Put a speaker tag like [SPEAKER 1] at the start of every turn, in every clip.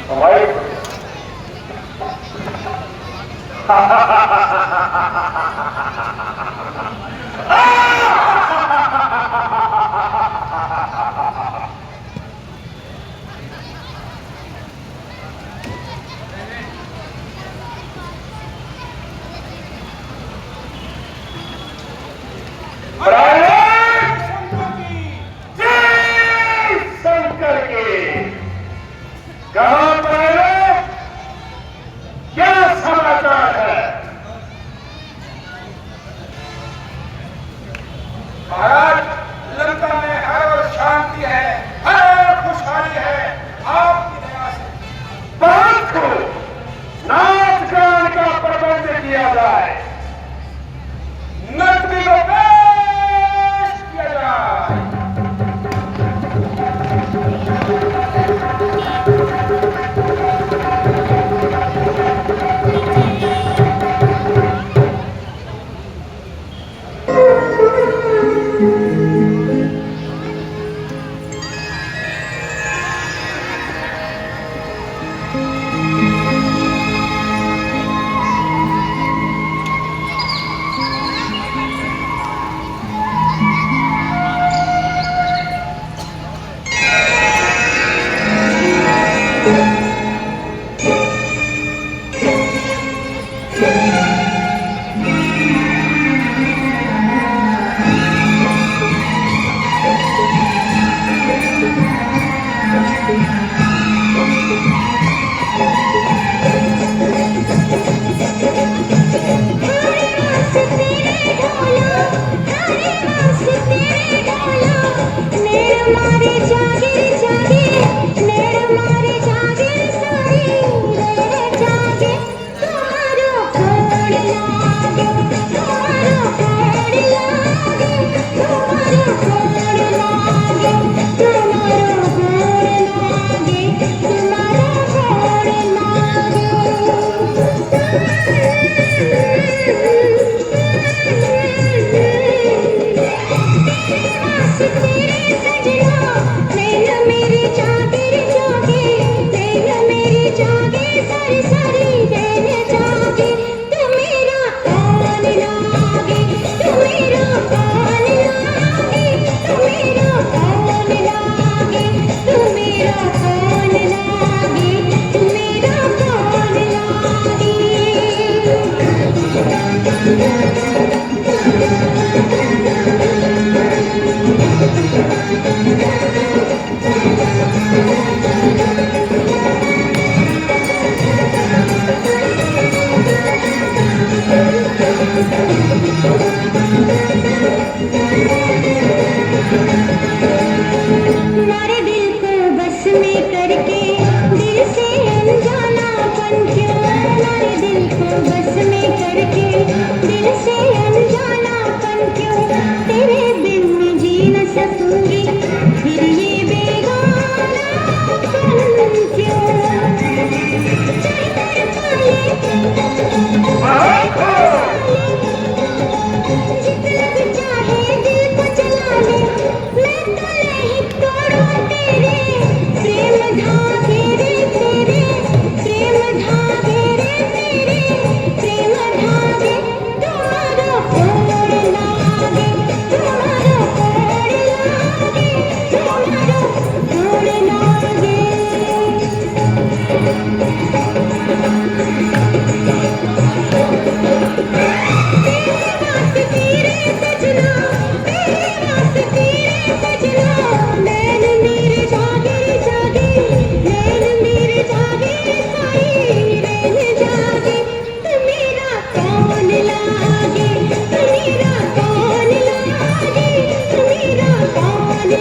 [SPEAKER 1] हमारे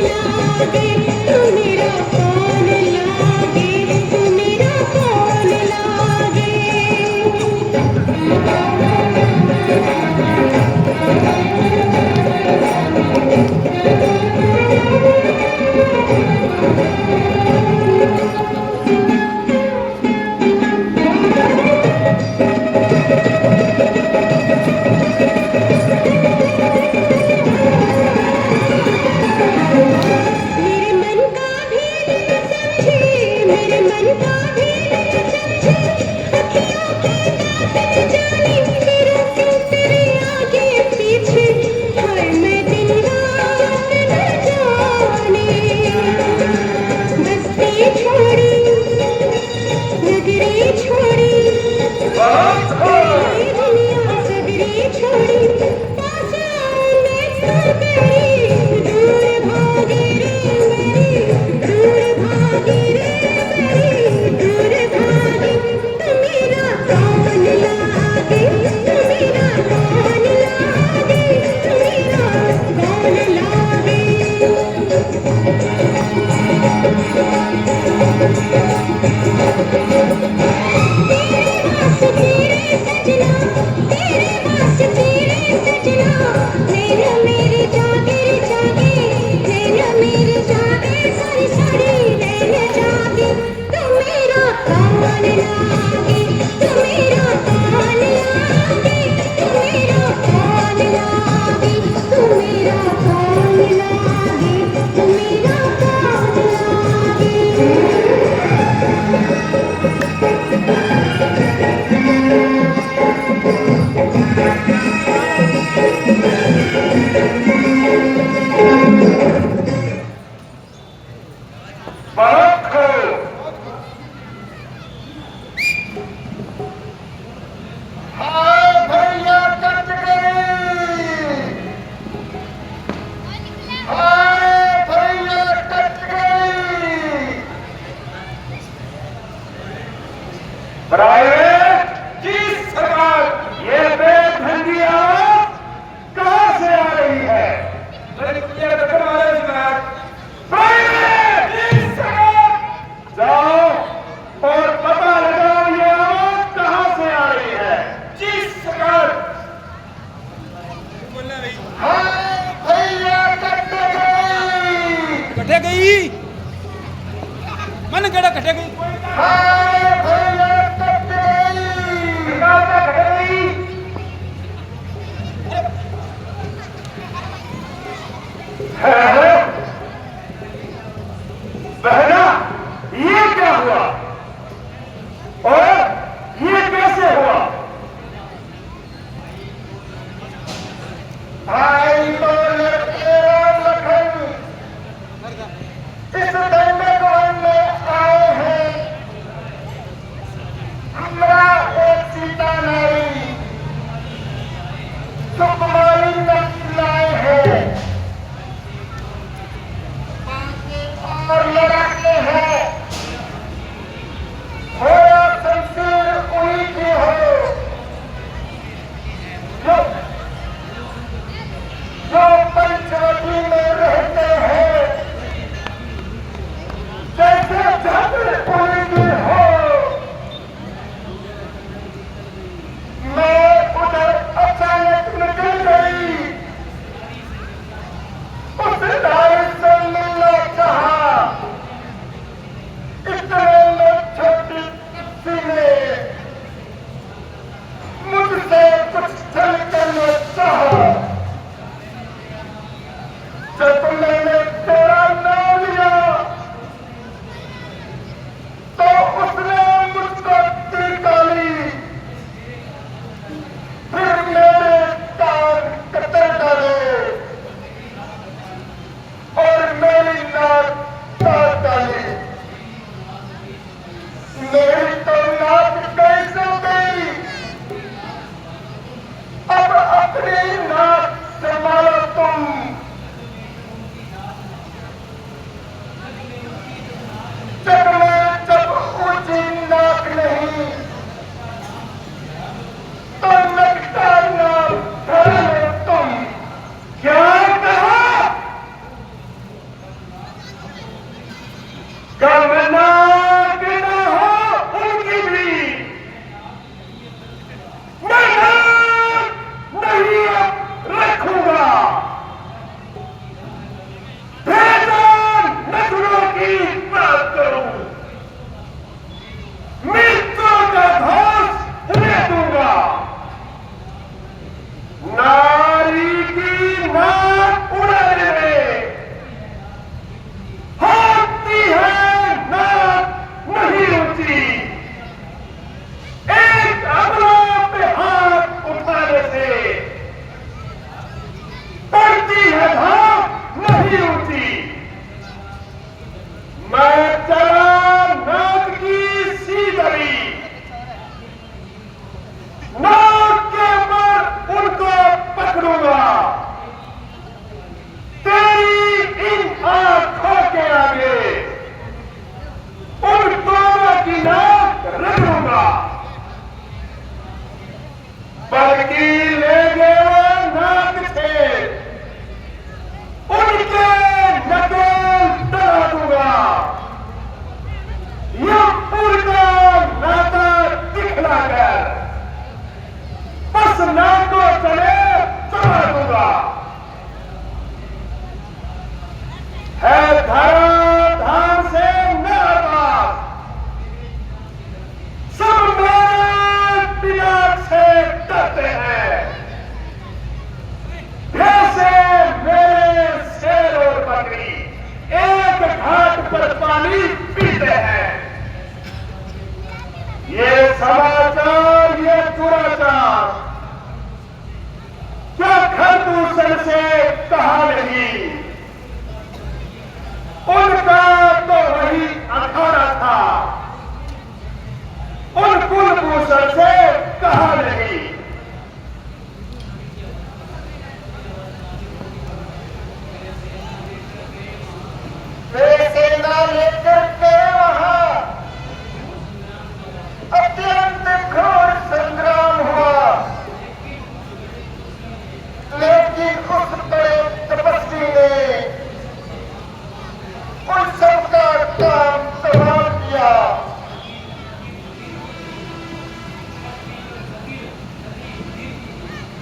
[SPEAKER 2] लागे, तू मेरा कौन लागे, तू मेरा कौन
[SPEAKER 1] समाचार, ये दुराचार क्या खरदूषण से कहा नहीं, उनका तो वही अखाड़ा था, उन कुलभूषण से कहा नहीं। वे सेना लेकर के वहां अत्यंत घोर संग्राम हुआ, लेकिन उस बड़े तपस्वी ने उन सबका काम तमाम किया।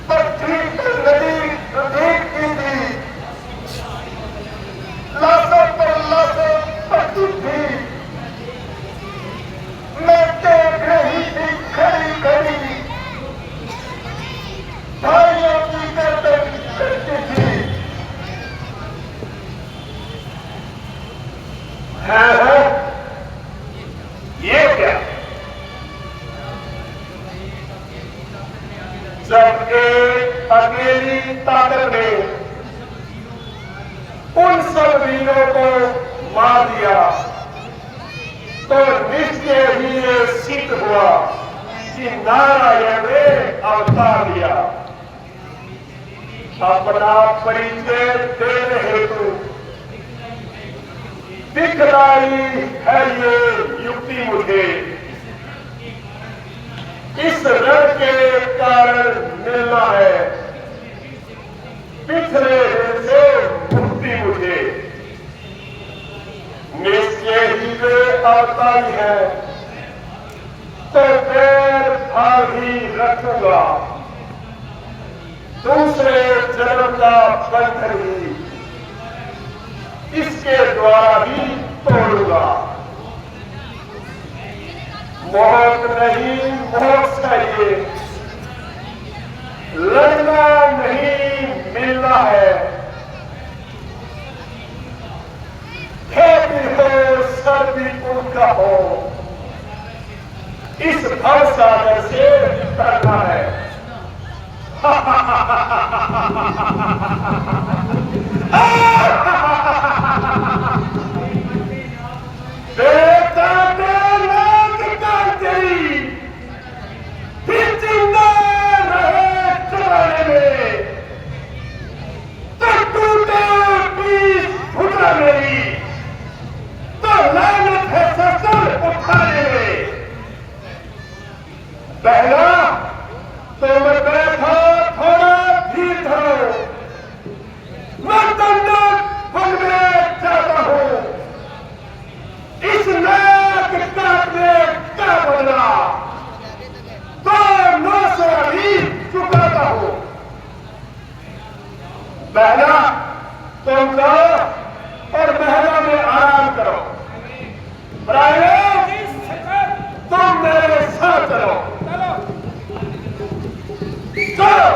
[SPEAKER 1] पृथ्वी पर नदी रुधिर की थी, लाशों पर लाशों पड़ती थी। मैं देख रही थी खड़ी खड़ी भाइयों की गर्दन कटती थी। है ये क्या? जब एक अकेली ताकत ने उन सब वीरों को मार दिया तो निश्चय ही ये सिद्ध हुआ कि नारायण ने अवतार लिया। अपना परिचय देने हेतु दिखलाई है ये युक्ति मुझे, इस रण के कारण मिलना है पिछले दिन से मुक्ति मुझे। निश्चय ही वे अवतारी है तो पैर भाग ही रखूंगा, दूसरे जन्म का बंधन ही इसके द्वारा ही तोड़ूंगा। मौत नहीं मोक्ष चाहिए, लड़ना नहीं मिलना है। खेती हो सर्दी उनका हो, इस भव सागर से तरना है। बेटा फिर जिंदा रहे जमाने में तो टूटे बीच फुटा मेरी, तो लानत है ससुर उठाने में। पहला तो मैं बैठा थोड़ा धीर धरो, मैं दंडक फल में जाता हूं, इस नाक काट में क्या बदला तो 900 अभी चुकाता हूं। पहला तुम जाओ और महलों में आराम करो, तुम मेरे साथ चलो। चलो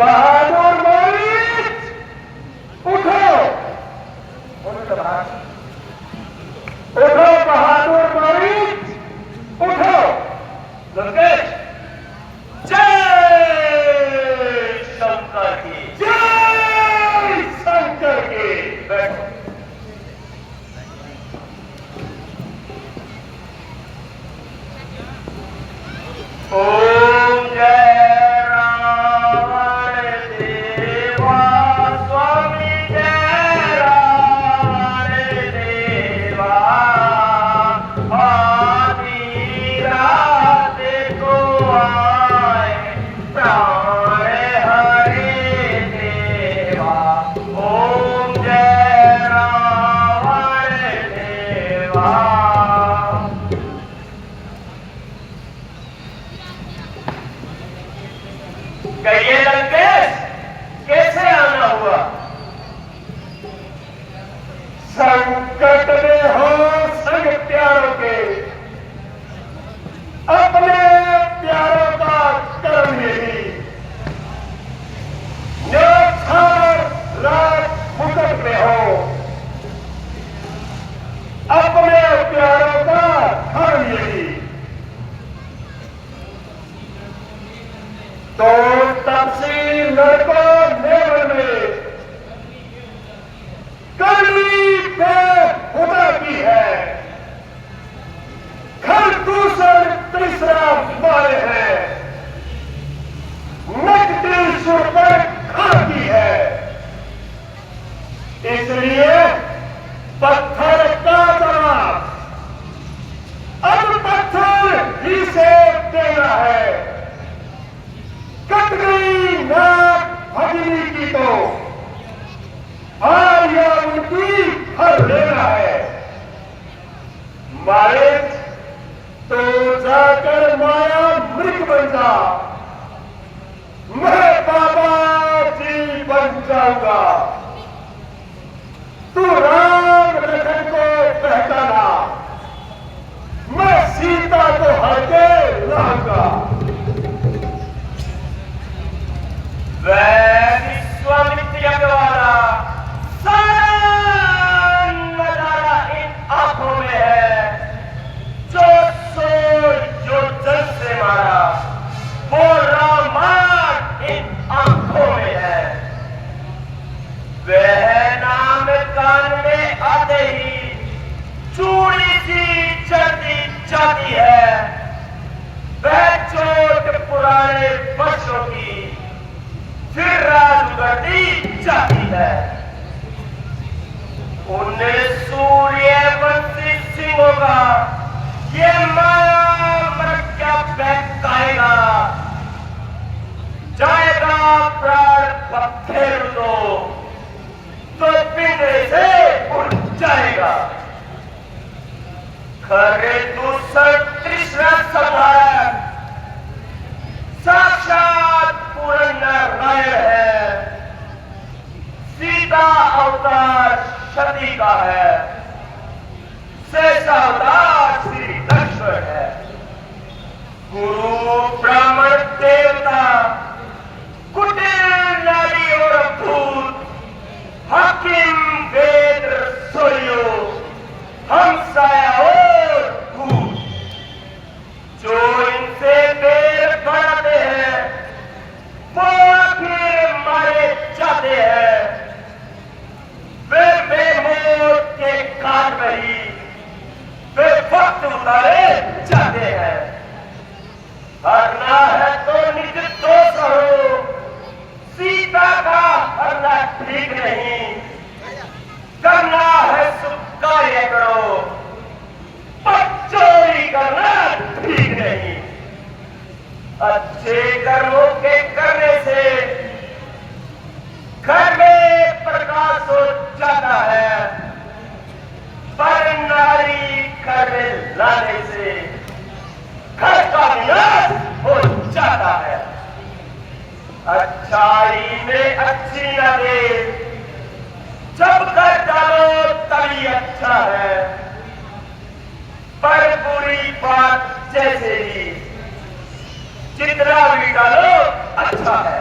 [SPEAKER 1] बहादुर मरीज उठो, उठो बहादुर मरीज उठो। दुर्गेश जय शंकर की, जय शंकर की। बैठो। ओम जय रावण देवा स्वामी, जय रावण देवा। आधी रात को आए प्राण हरे देवा। ओम जय रावण देवा। कहिए लंकेश, कैसे आना हुआ? संकट में हो संग प्यारों के, अपने प्यारों का कर्म यही। न्योछावर रात मुकट में हो, अपने प्यारों का धर्म यही। तो तपसी लड़कों नेवल में करनी पे खुदा की है, घर दूसर तीसरा मारे है, नकदी सुर पर खा की है। इसलिए पत्थर का जवाब अब पत्थर ही से देना है। कट गई नाक भजनी की तो आर्या उनकी हर लेना है। मारे तो जाकर माया मृग बन जा, मैं बाबा जी बन जाऊंगा। तू राम लखन को पहचाना, मैं सीता को हर के लाऊंगा। विश्वामित्र यज्ञ वाला सारा नजारा इन आंखों में है। जो जल से मारा वो रामायण इन आंखों में है। वह नाम कान में आते ही चूड़ी सी चढ़ती जाती है। वह चोट पुराने वर्षों की फिर राज उगड़ती जाती है। उन सूर्यवंशी सिंहों का ये माया मृत्या बहकाएगा। जाएगा प्राण पत्थर तो पिंजरे से उड़ जाएगा। खरे दूसर तीसरा संहार साक्षात पूर्ण नारायण है। सीता अवतार सती का है, शेष अवतार श्री लक्ष्मण है। गुरु ब्राह्मण देवता कुटिल नारी और भूत, हाकिम वेद रसोइयो, हमसाया और भूत, जो इनसे बेर बढ़ाते हैं वो आखिर मारे जाते हैं। वे बेमौत के काट रही वे वक्त उतारे जाते हैं। हरना है तो निज दोष हो, सीता का हरना ठीक नहीं। करना है सुख कार्य करो, पर चोरी करना ठीक नहीं। अच्छे कर्मों के करने से घर में प्रकाश हो जाता है, पर नारी घर में लाने से घर का विनाश हो जाता है। अच्छाई में अच्छी न दे, जब कर डालो तभी अच्छा है, पर बुरी बात जैसे ही जितना भी डालो अच्छा है।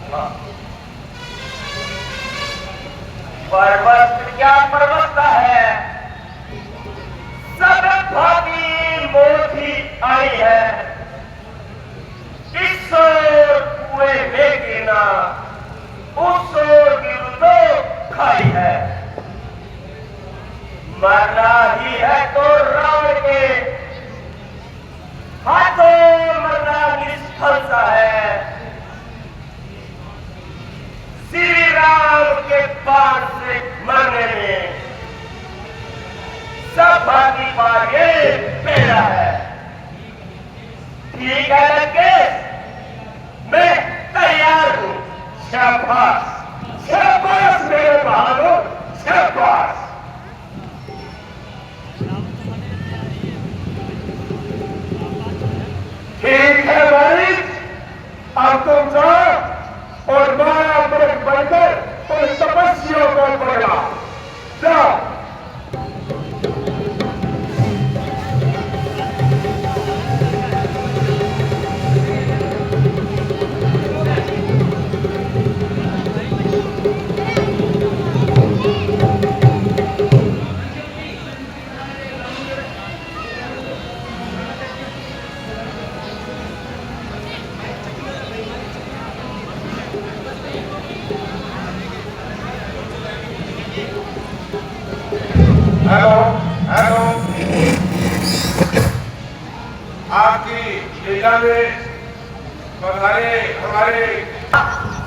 [SPEAKER 1] हाँ। पर्वत क्या पर्वतता है, सब भागी मोती आई है, इस ओर कुएं में गिना, उस ओर गिरदो खाई है। मरना ही है तो रावण के हाथों, मरना निष्फल सा है। श्री राम के बाण से मरने में सब भागी पागे मेरा है। ठीक है लंकेश, मैं तैयार हूं। शाबाश शाबाश मेरे बहादुर, शाबाश। ठीक है भाई, अब तुम जाओ और माया मृग बनकर उन तपस्वियों को पकड़ा। जाओ।
[SPEAKER 2] हेलो हेलो, आपकी लीला में पधारे हमारे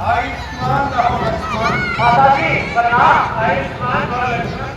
[SPEAKER 2] आयुष्मान रहो लक्ष्मण।
[SPEAKER 1] माता जी प्रणाम। आयुष्मान भव लक्ष्मण।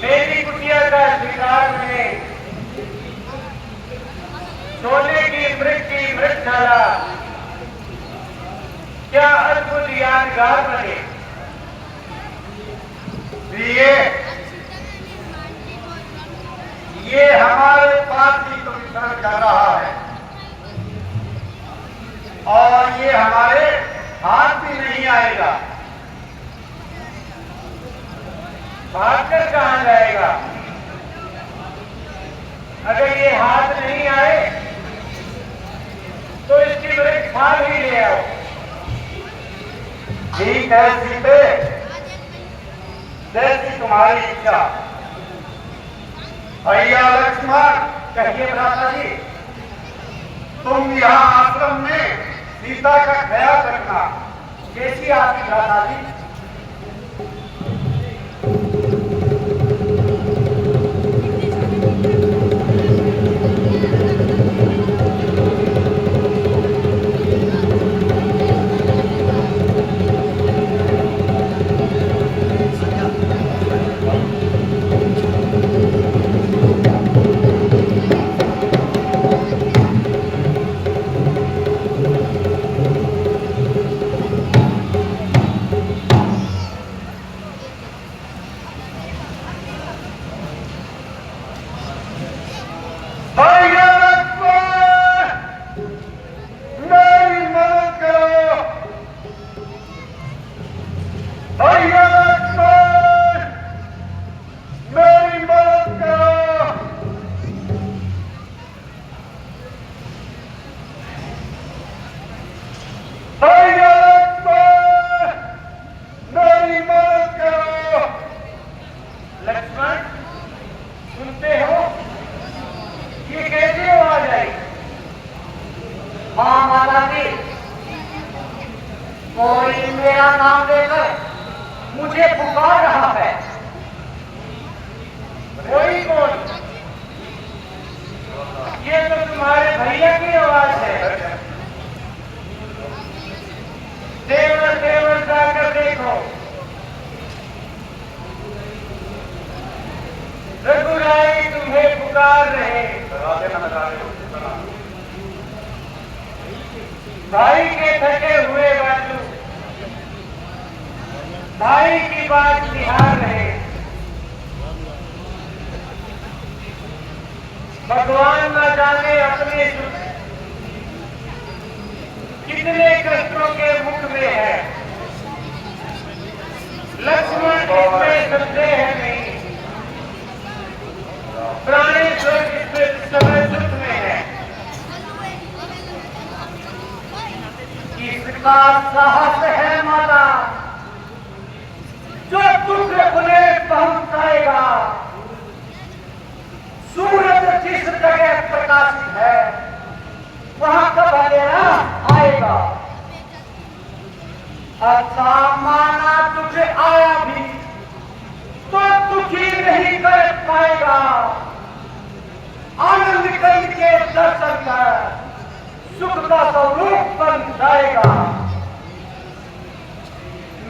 [SPEAKER 1] मेरी कुटिया का शिकार में सोने की मृगशाला क्या अद्भुत यादगार बने।
[SPEAKER 2] ये हमारे पास ही तो वितरण कर रहा है और ये हमारे हाथ भी नहीं आएगा।
[SPEAKER 1] भागकर कहां जाएगा? अगर ये हाथ नहीं आए तो इसकी मृग छाल ही ले आओ।
[SPEAKER 2] ठीक है सीते, जैसी तुम्हारी इच्छा। भैया लक्ष्मण,
[SPEAKER 1] कहिए भ्राता जी।
[SPEAKER 2] तुम यहाँ आश्रम में सीता का ख्याल रखना।
[SPEAKER 1] कैसी आपकी भ्राता जी?
[SPEAKER 3] हाँ माता जी, कोई मेरा नाम लेकर मुझे पुकार रहा है।
[SPEAKER 1] कोई कौन? ये तो तुम्हारे भैया की आवाज है। देवर देवर जाकर देखो, रघुराई तुम्हें पुकार रहे। भाई के थके हुए बाजू भाई की बात निहार रहे। भगवान न जाने अपने सुख कितने कष्टों के मुख में है। लक्ष्मण इसमें संदेह नहीं, प्राणेश्वर इसमें समय सुख में है।
[SPEAKER 3] इसका साहस है माता, जो दुख उन्हें पहुंचाएगा। सूरज जिस जगह प्रकाशित है, वहां कब अंधेरा आएगा। अच्छा माना तुझे आया भी तो दुखी नहीं कर पाएगा। आनंद कंद के दर्शन कर सुख का स्वरूप बन जाएगा।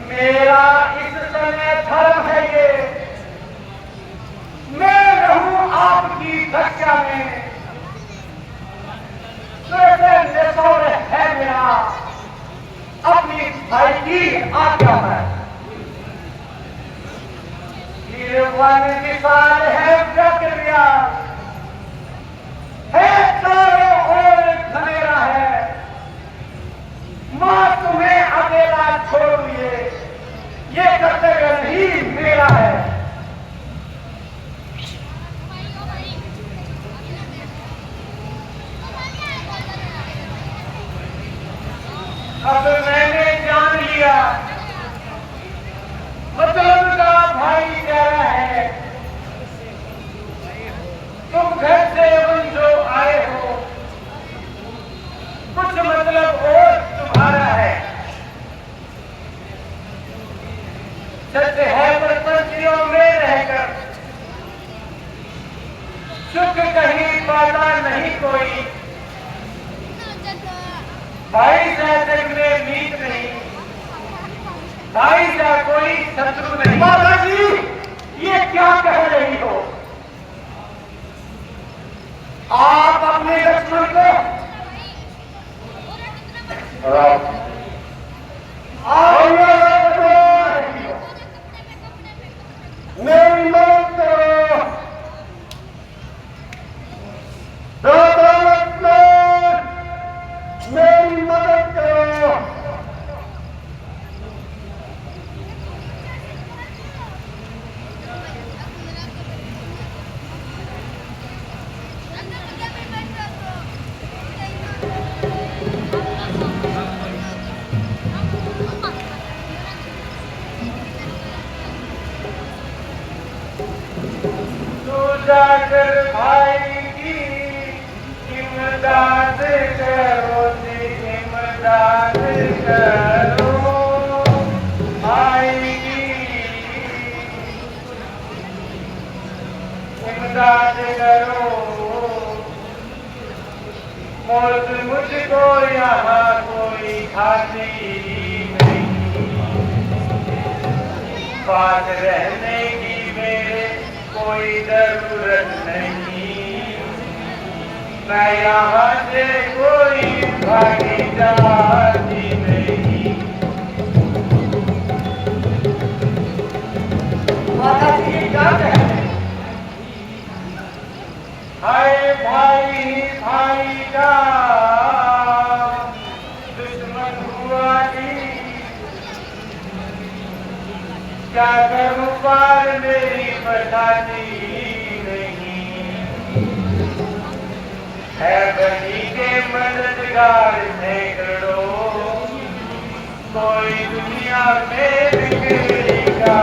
[SPEAKER 3] मेरा इस समय धर्म है ये, मैं रहूं आपकी रक्षा में। निशौर है मेरा अपनी भाई की आज्ञा में। ये वन विशाल है प्रक्रिया है, चारों ओर घनेरा है। मां तुम्हें अकेला छोड़िए, ये कर्तव्य नहीं मेरा है। अब मैंने जान लिया मतलब का भाई कह रहा है। तुम घर से जो आए हो, कुछ मतलब और तुम्हारा है। सत्य है पर पंछियों में रहकर सुख कहीं पाता नहीं कोई। भाई से जग में मीत नहीं, भाई से कोई शत्रु नहीं। माता जी ये क्या कह रही हो? आप अपने लक्ष्मण को मेरी मदद करो। दादा लक्ष्मण मेरी मदद करो। जाकर भाई की इमदाद करो, इमदाद करो भाई की इमदाद करो। मौत मुझको यहाँ कोई खाती नहीं, पास रहने की मेरे कोई जरूरत नहीं। मैं यहाँ से कोई भागी जाती नहीं। माता जी क्या कहते हैं? हाय भाई भाई का दुश्मन हुआ जी, क्या करूं पार मेरी बसाती नहीं। है बनी के मददगार सैकड़ों, कोई दुनिया में बिगड़ेगा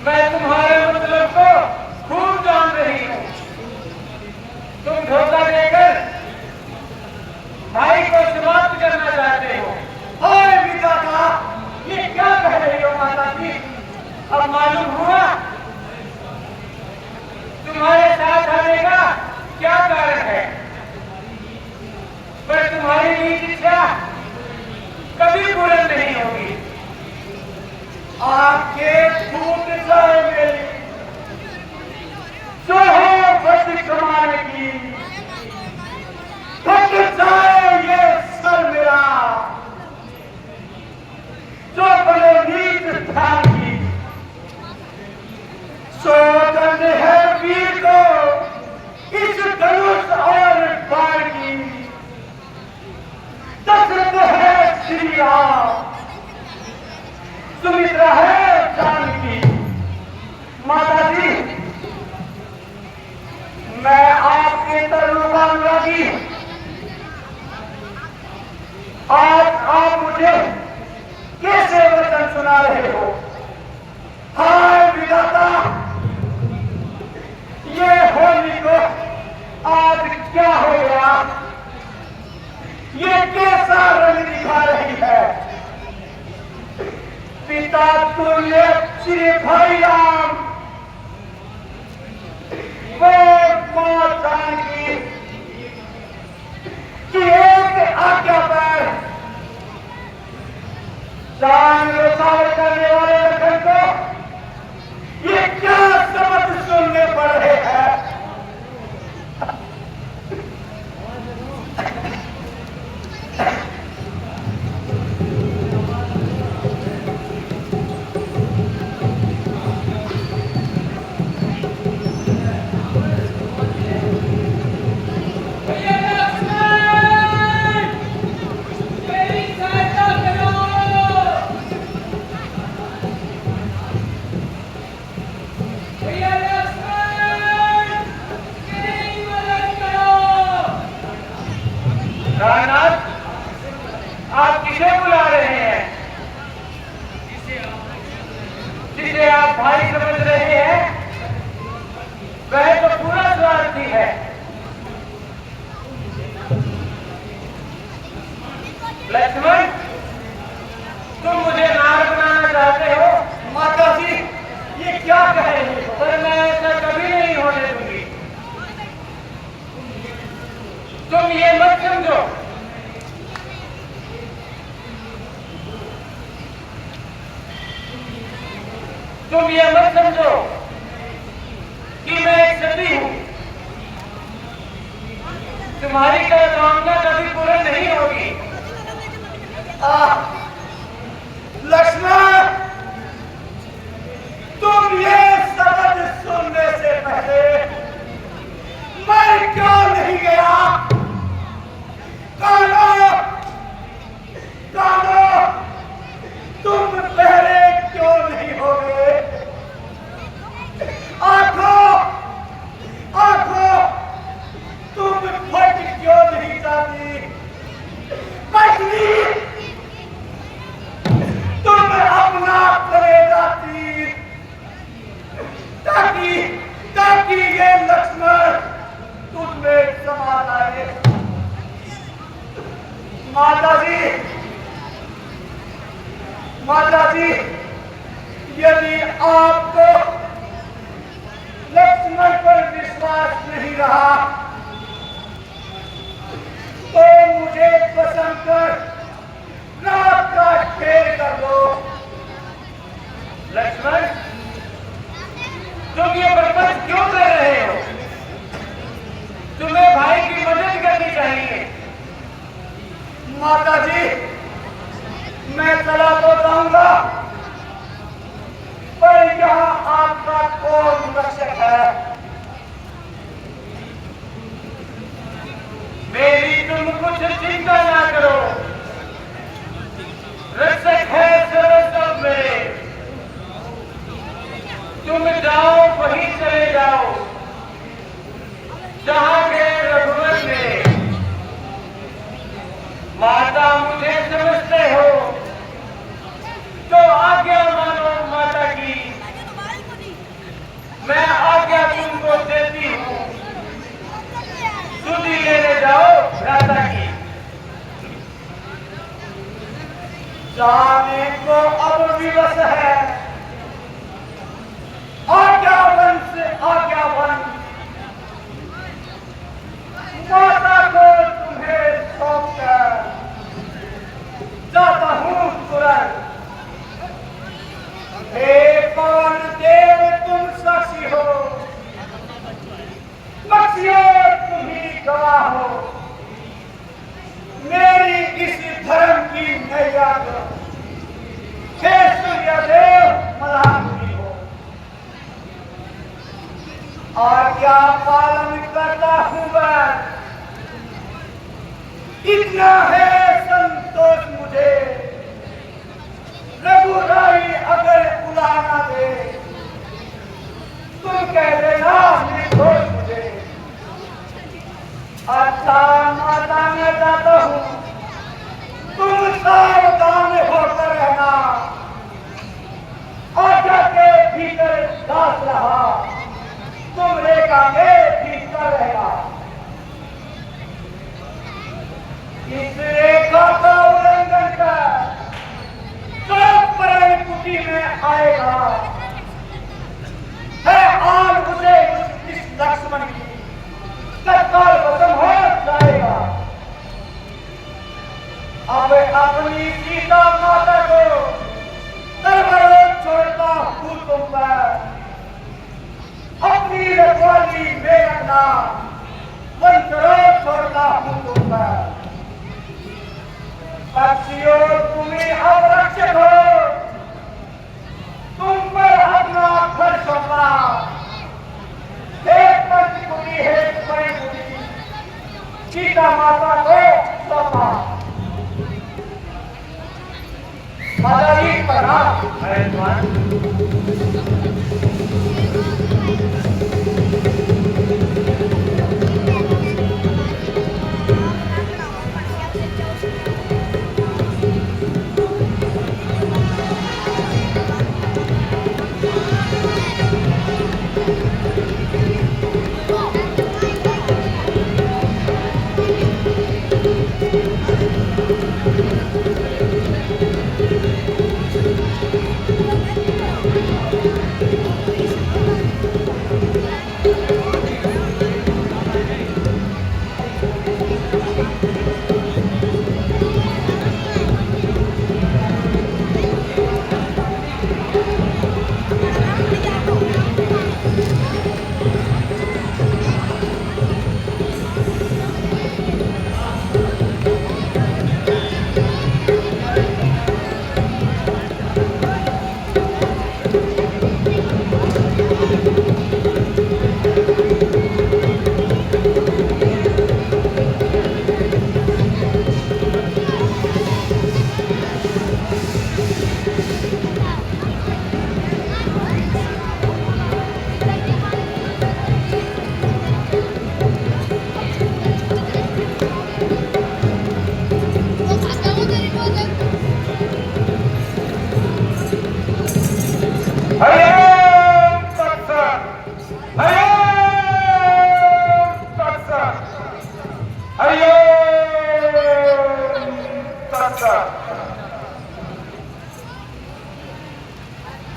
[SPEAKER 3] मैं तुम्हारे मतलब को खूब जान रही हूं। तुम धोखा देकर भाई को समाप्त करना चाहते हो।
[SPEAKER 2] ओए विधाता,
[SPEAKER 3] ये क्या कह रही हो माता जी? अब मालूम हुआ तुम्हारे साथ आने का क्या कारण है। पर तुम्हारी नीति इच्छा कभी पूर्ण नहीं होगी।
[SPEAKER 2] आपके फूट जाएंगे
[SPEAKER 3] जो है बस कमाने की,
[SPEAKER 2] फट जाए ये सर मेरा,
[SPEAKER 3] जो बड़े नीच ध्यान की।
[SPEAKER 2] सोचन है वीर को इस धनुष और बाण की, दशरथ है श्री राम,
[SPEAKER 3] सुमित्रा है जानकी।
[SPEAKER 2] माता जी, मैं आपके तरुणानुरागी, आज आप मुझे कैसे वचन सुना रहे हो? हाय विधाता, ये होली को आज क्या हो गया? ये कैसा रंग दिखा रही है? पिता तुल्य श्री भाई राम, वो मां जानकी की एक आज्ञा पर जान रसाल करने वाले लखन को ये क्या शब्द सुनने पड़ रहे हैं?
[SPEAKER 3] रामनाथ, आप किसे बुला रहे हैं? जिसे आप भाई समझ रहे हैं वह तो पूरा स्वार्थी है। लक्ष्मण, तुम मुझे नार बनाना चाहते हो?
[SPEAKER 2] माता जी, ये क्या कह रही हो?
[SPEAKER 3] पर मैं ऐसा कभी नहीं होने दूंगी। तुम ये मत समझो कि मैं एक सती हूं। तुम्हारी कामना कभी पूर्ण नहीं होगी।
[SPEAKER 2] लक्ष्मण, तुम ये शब्द सुनने से पहले मैं क्यों नहीं गया? कालो, कालो, तुम पहले क्यों नहीं हो गए? आंखों, आंखों, तुम फट क्यों नहीं जाती? पत्नी, तुम अपना करेगा तीर, ताकि ताकि ये लक्ष्मण तुझमें समा जाए। माता जी, माता जी, यदि आपको लक्ष्मण पर विश्वास नहीं रहा तो मुझे पसंद कर रात का खेल कर दो।
[SPEAKER 3] लक्ष्मण, तुम ये बर्बाद क्यों कर रहे हो? तुम्हें भाई की मदद करनी चाहिए।
[SPEAKER 2] माता जी, मैं चला तो जाऊंगा, पर यहाँ आपका कौन रक्षक है?
[SPEAKER 3] मेरी तुम कुछ चिंता ना करो, रक्षक है सब मेरे। तुम जाओ, वहीं चले जाओ जहां गए रघुवर मेरे। माता मुझे समझते हो तो आज्ञा मानो माता की।
[SPEAKER 2] जाने को अब विवश है, आज्ञावन से आज्ञावन, माता को तुम्हें सौंप कर जाता हूँ तुरंत। हे पवन देव तुम साक्षी हो, बख्शियो तुम ही गवाह हो, मेरी इस धर्म की नैया को हे सूर्यदेव मल्हारी हो। आज्ञा पालन करता हूँ मैं, इतना है संतोष मुझे। रघुराई अगर बुलाना दे, तुम कह देना निर्दोष मुझे। अच्छा माता मैं जाता हूँ, तुम सावधान होकर रहना। आज्ञा के भीतर दास रहा, तुम रेखा के भीतर रहेगा। इस रेखा का उल्लंघन कर परम कुटी में आएगा, है आन उसे इस लक्ष्मण की तत्काल वचन हो जाएगा। अब अपनी सीता माता को तरबरों छोड़ता हूँ तुम पर, अपनी रखवाली में रखना मंत्रों छोड़ता हूँ तुम पर। पक्षियों तुम्हें अब रक्षक हो, तुम पर अपना घर सौंपा। एक पंचकुटी है बड़ी कुटी, सीता माता को सौंपा। माता जी प्रणाम।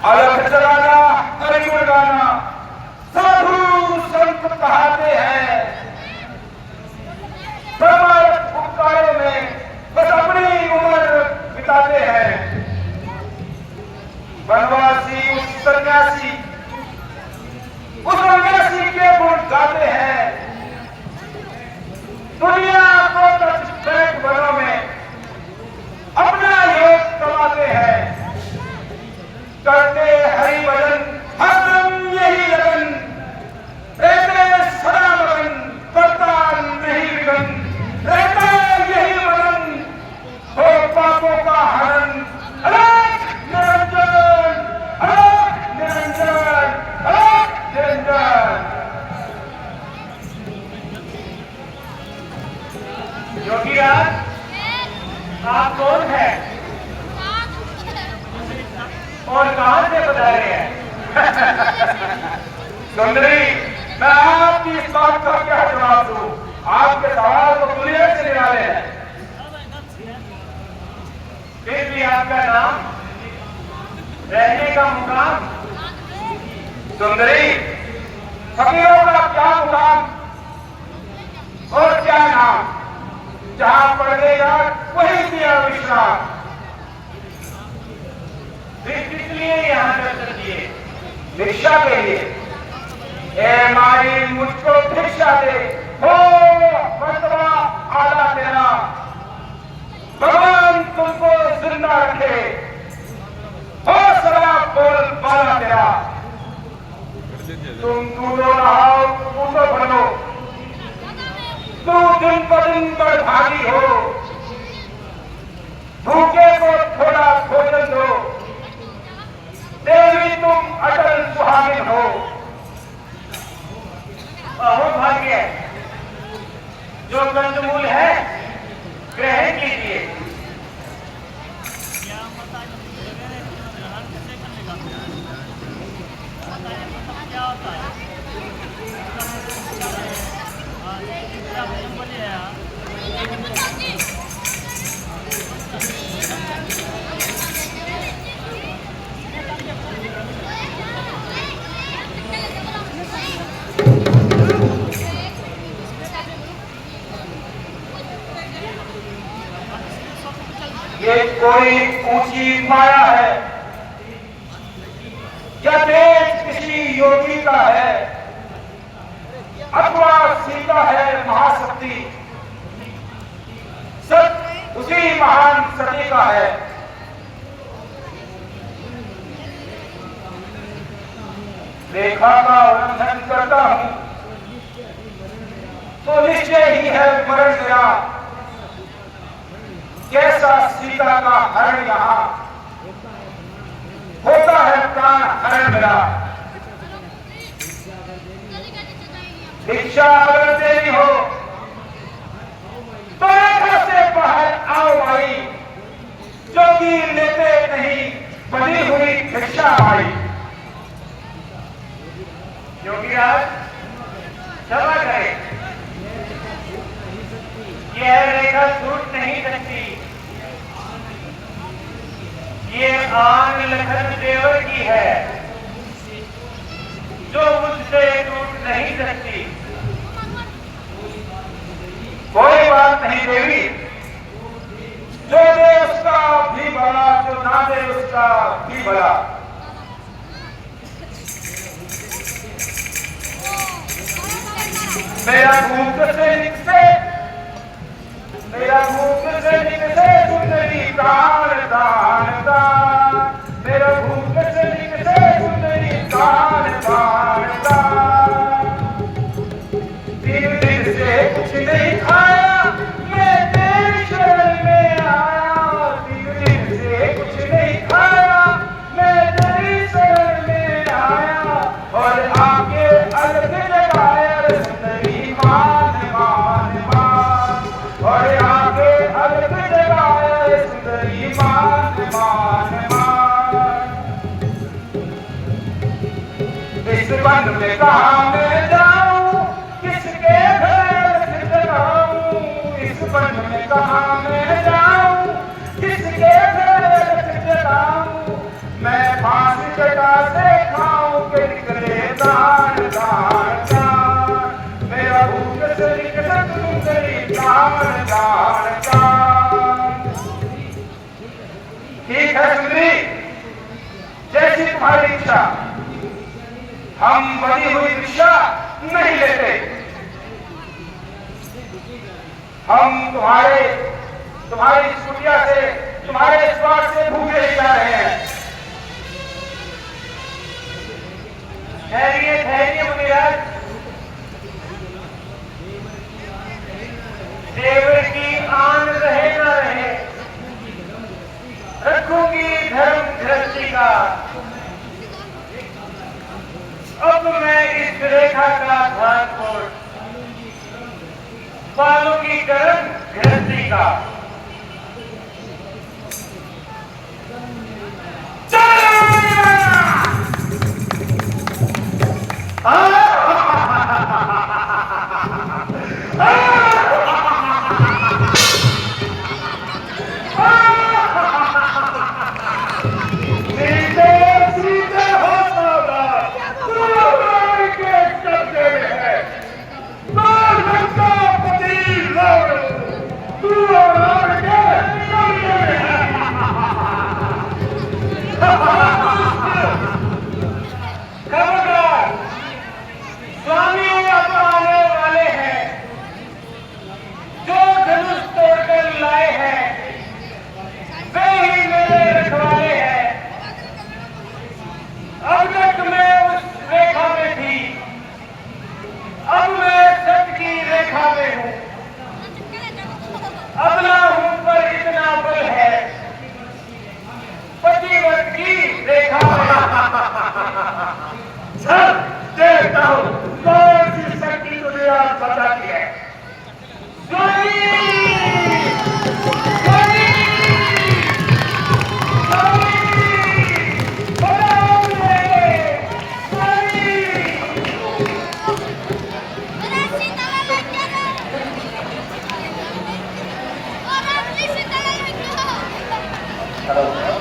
[SPEAKER 3] अलख जगाना, हरि गुण गाना, साधु संत कहाते हैं। परमार्थ उपकारों में बस अपनी उम्र बिताते हैं। वनवासी उस सन्यासी के गुण गाते हैं। दुनिया को बैठ वनों में अपना योग कमाते हैं। करते हरि भजन हरदम यही लगन, रहते सदा मगन, करता नहीं विघन, रहता यही मगन, हो पापों का हरण। अलख निरंजन, अलख निरंजन, अलख निरंजन। योगीराज, आप कौन है और कहां से पधारे हैं? सुंदरी, मैं आपकी इस बात का क्या जवाब दूं? आपके सवाल को दुनिया से निराले हैं। फिर भी जी आपका नाम, रहने का मुकाम?
[SPEAKER 2] सुंदरी, फकीरों का क्या मुकाम और क्या नाम? जहां पड़ गया वही दिया विश्राम।
[SPEAKER 3] फिर किस लिए यहाँ दर्शन दिए?
[SPEAKER 2] भिक्षा के लिए। ए माई, मुझको भिक्षा दे, हो मर्तबा आला तेरा, भगवान तुमको जिंदा रखे, हो सदा बोल बाला तेरा। तुम दूधो नहाओ, दूधो बनो, तू दिन ब दिन बड़भागी हो, भूखे को थोड़ा भोजन दो, देवी तुम अटल सुहागिन हो।
[SPEAKER 3] अहो भाग्य, जो कंदमूल है ग्रहण कीजिए।
[SPEAKER 2] ये कोई ऊंची माया है या देश किसी योगी का है, अथवा सीता है महाशक्ति, सब उसी महान सती का है। रेखा का उल्लंघन करता हूं तो निश्चय ही है मरण गया। कैसा सीता का हरण यहां होता है, प्राण हरण मेरा। भिक्षा अगर देनी हो तो रेखा से बाहर आओ भाई, जोगी लेते नहीं बनी हुई भिक्षा आई।
[SPEAKER 3] योगीराज क्षमा करें, यह रेखा छूट नहीं सकती। ये आन लखन देवर की है, जो मुझसे टूट नहीं सकती।
[SPEAKER 2] कोई बात नहीं देवी, जो दे उसका भी भला, जो ना दे उसका भी भला। मेरा भूख से निकसे, मेरा भूख से निकसे सुंदरी प्राण दान दान, मेरा भूख से निकसे सुंदरी प्राण दान दान। 3 दिन से कुछ नहीं खाया, मैं तेरी शरण में आया। 3 दिन से कुछ नहीं खाया, मैं तेरी शरण में आया, और आके अलग जगाया सुंदरी मान मान मान, और आगे अलग जगाया सुंदरी मान मान मान। इस वन में कहाँ मैं जाऊं, किसके घर जगाऊं? इस वन में कहाँ मैं जाऊं, किसके घर जगाऊं? मैं फांसी जटा से खाऊं के निकले दान दान दान, मेरा भूख से निकले सुंदरी दान दान दान। ठीक है सुंदरी, जैसी तुम्हारी इच्छा, हम बनी हुई भिक्षा नहीं लेते। हम तुम्हारी इस कुटिया से, तुम्हारे इस बात से भूखे ही जा रहे हैं।
[SPEAKER 3] ठहरिए ठहरिए मुनिराज, देवर की आन रहे ना रहे, रखूंगी धर्म गृहस्थी का। अब मैं इस रेखा का ध्यान छोड़ पालूंगी कर्म गृहस्थी का।
[SPEAKER 1] हेलो